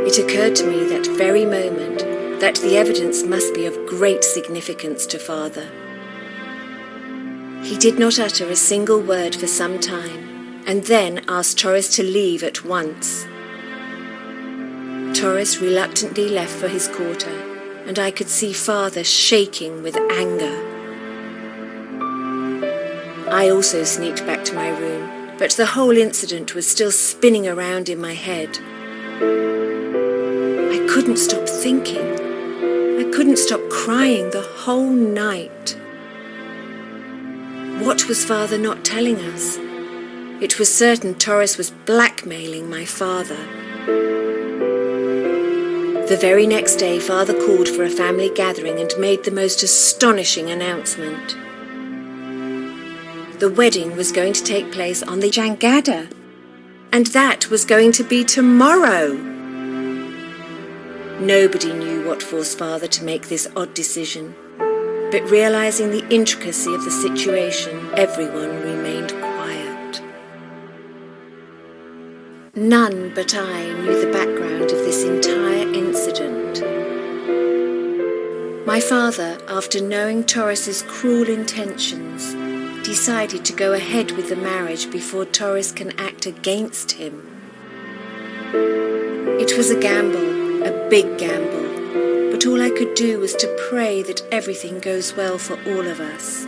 It occurred to me that very moment that the evidence must be of great significance to Father. He did not utter a single word for some time, and then asked Torres to leave at once. Torres reluctantly left for his quarter, and I could see Father shaking with anger. I also sneaked back to my room, but the whole incident was still spinning around in my head. I couldn't stop thinking. I couldn't stop crying the whole night. What was Father not telling us? It was certain Torres was blackmailing my father. The very next day, Father called for a family gathering and made the most astonishing announcement. The wedding was going to take place on the Jangada, and that was going to be tomorrow. Nobody knew what forced Father to make this odd decision, but realizing the intricacy of the situation, everyone remained quiet. None but I knew the background of this entire incident. My father, after knowing Torres's cruel intentions, decided to go ahead with the marriage before Torres can act against him. It was a gamble, a big gamble, but all I could do was to pray that everything goes well for all of us.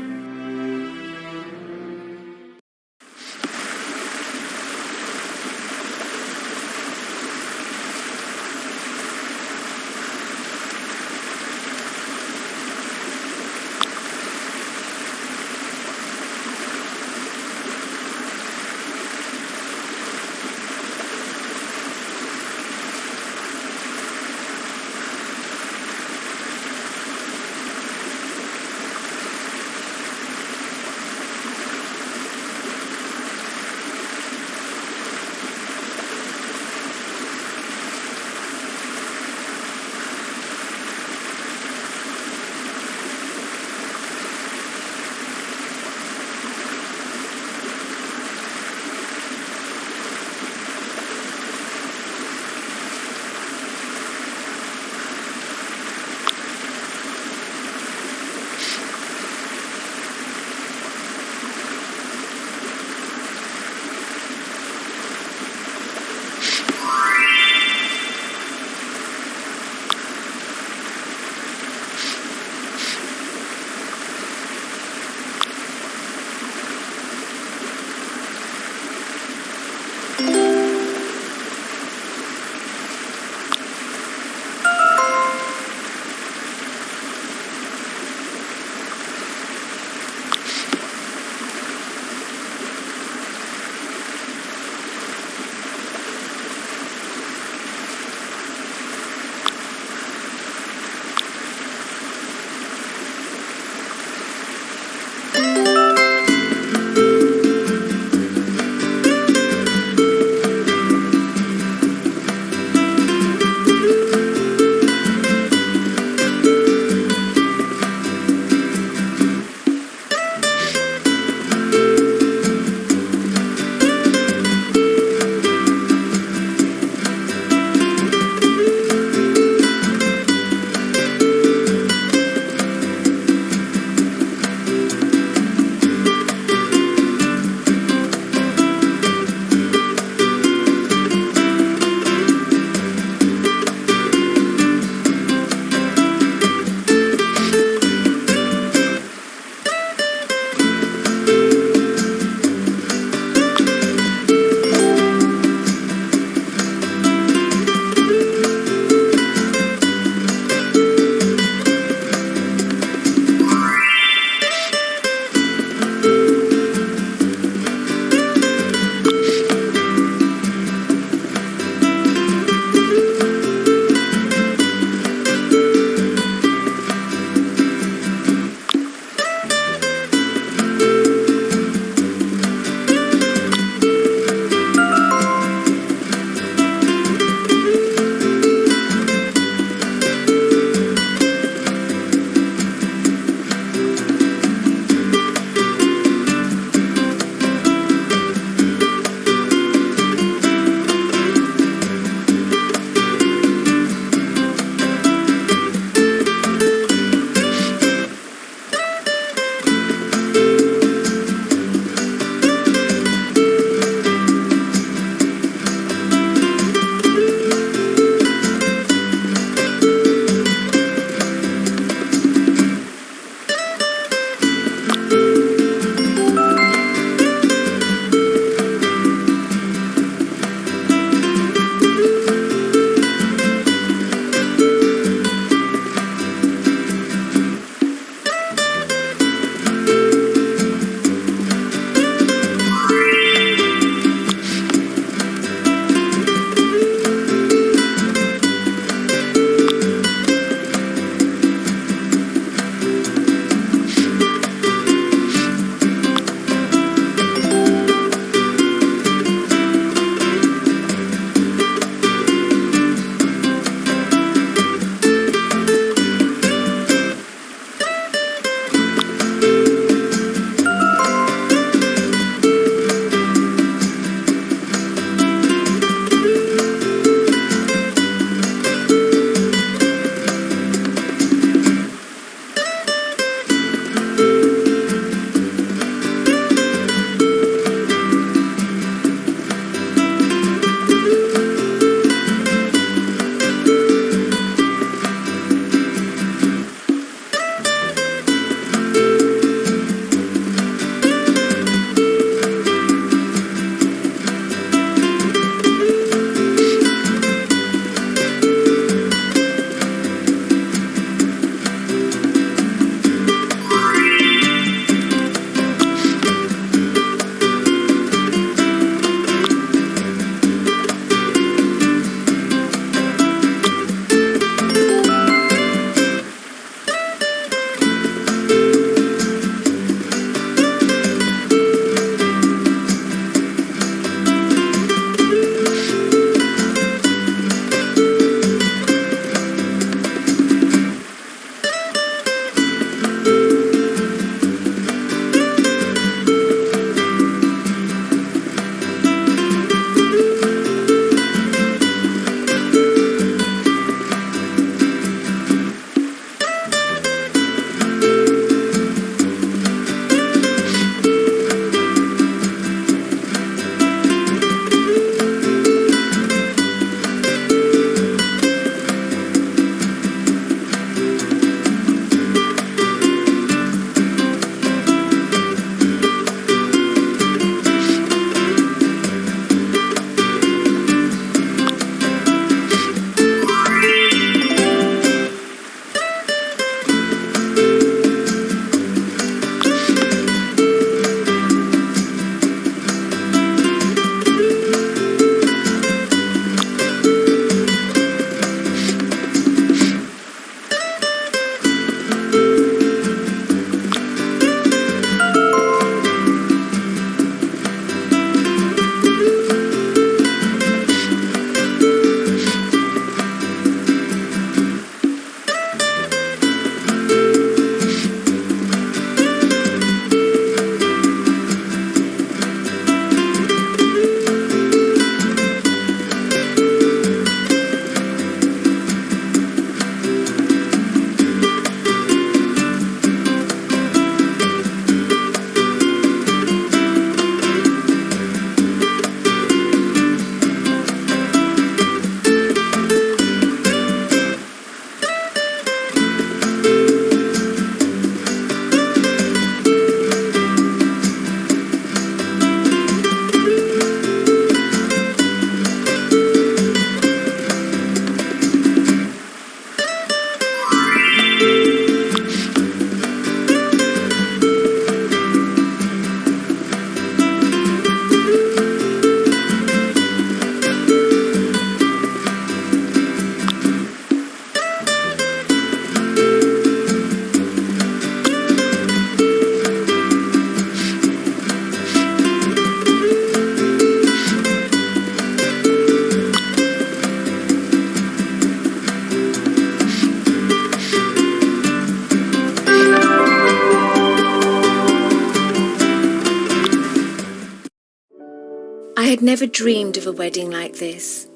I'd never dreamed of a wedding like this.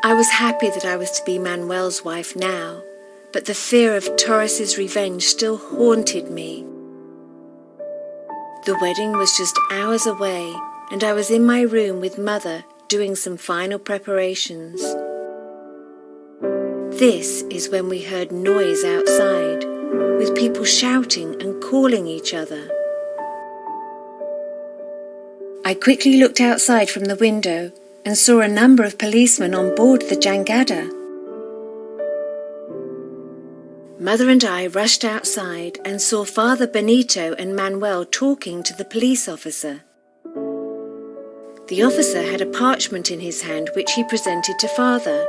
I was happy that I was to be Manuel's wife now, but the fear of Torres's revenge still haunted me. The wedding was just hours away, and I was in my room with Mother doing some final preparations. This is when we heard noise outside, with people shouting and calling each other. I quickly looked outside from the window and saw a number of policemen on board the Jangada. Mother and I rushed outside and saw Father Benito and Manuel talking to the police officer. The officer had a parchment in his hand which he presented to Father.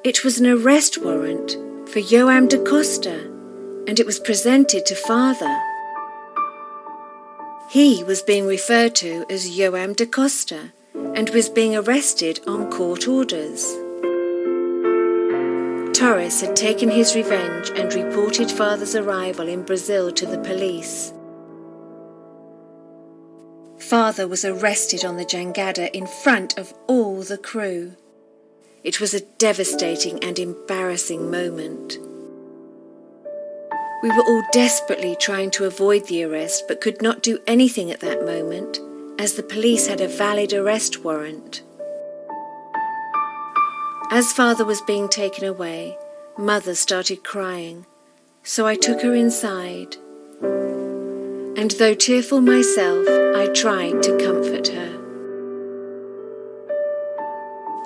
It was an arrest warrant for Joam da Costa, and it was presented to Father. He was being referred to as Joam da Costa and was being arrested on court orders. Torres had taken his revenge and reported Father's arrival in Brazil to the police. Father was arrested on the Jangada in front of all the crew. It was a devastating and embarrassing moment. We were all desperately trying to avoid the arrest but could not do anything at that moment, as the police had a valid arrest warrant. As Father was being taken away, Mother started crying, so I took her inside. And though tearful myself, I tried to comfort her.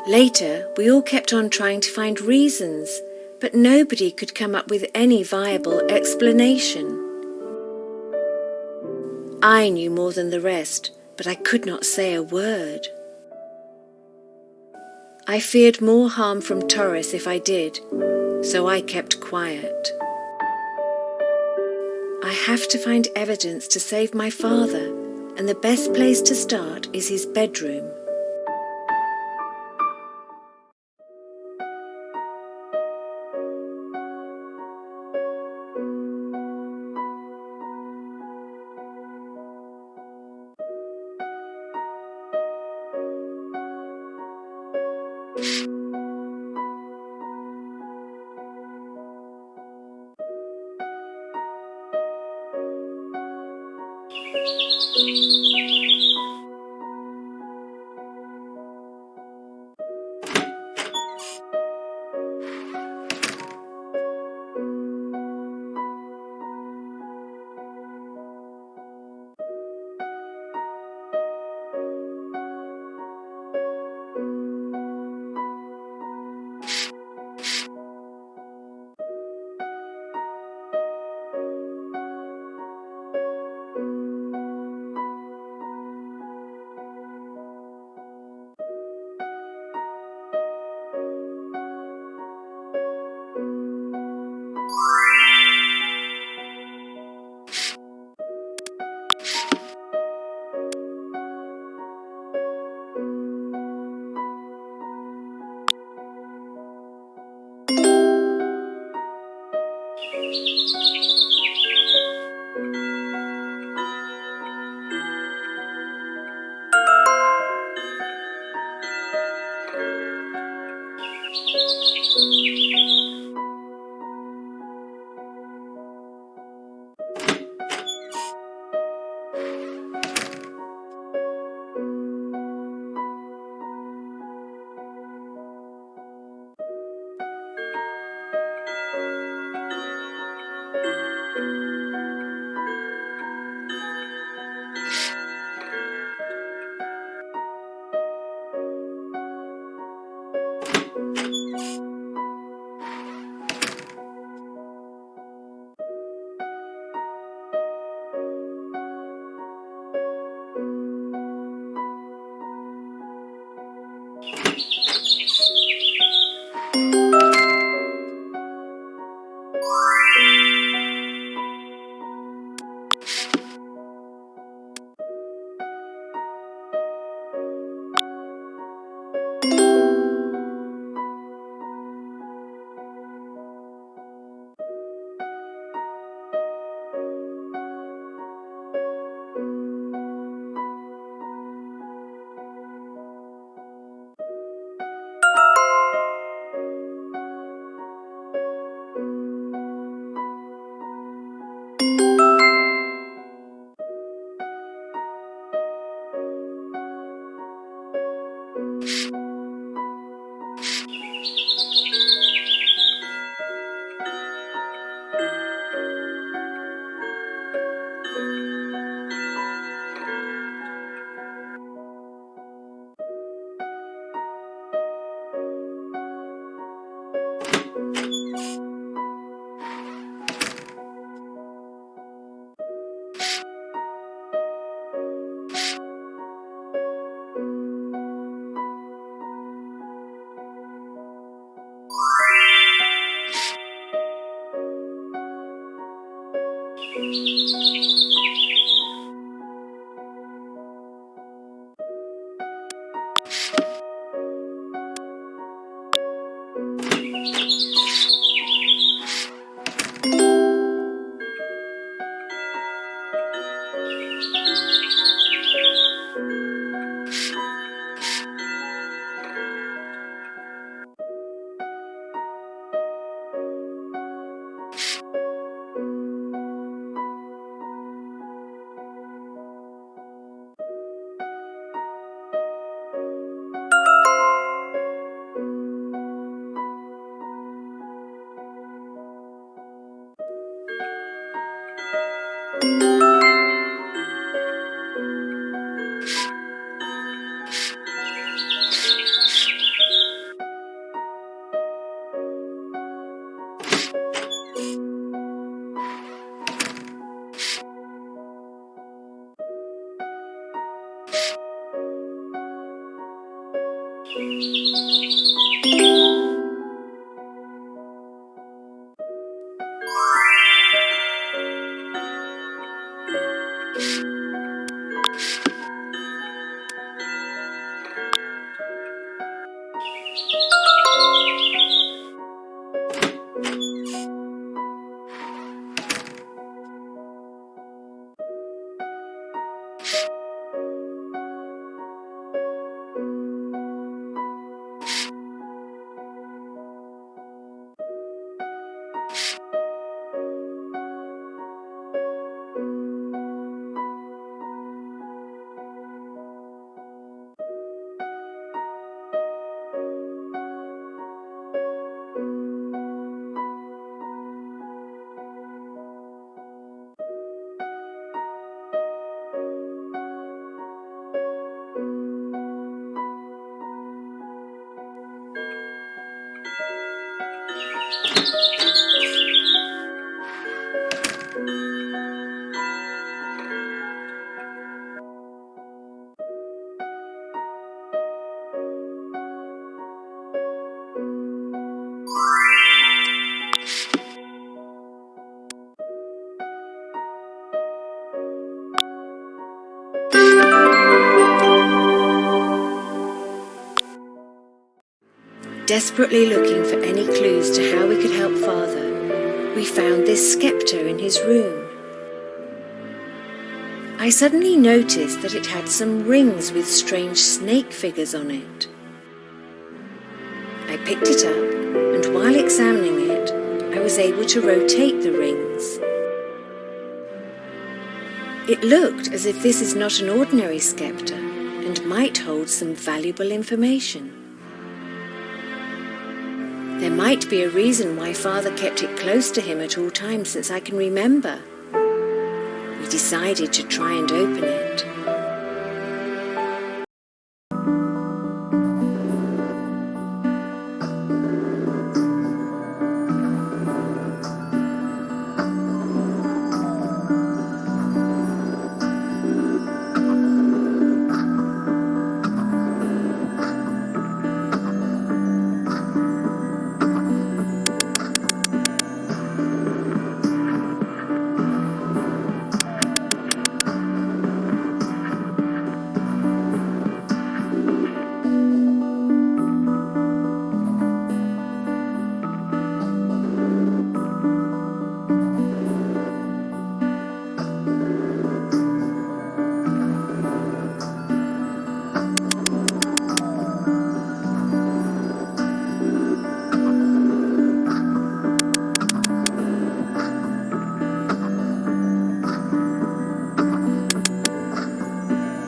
Later, we all kept on trying to find reasons, but nobody could come up with any viable explanation. I knew more than the rest, but I could not say a word. I feared more harm from Torres if I did, so I kept quiet. I have to find evidence to save my father, and the best place to start is his bedroom. Desperately looking for any clues to how we could help Father, we found this scepter in his room. I suddenly noticed that it had some rings with strange snake figures on it. I picked it up, and while examining it, I was able to rotate the rings. It looked as if this is not an ordinary scepter and might hold some valuable information. There might be a reason why Father kept it close to him at all times since I can remember. We decided to try and open it.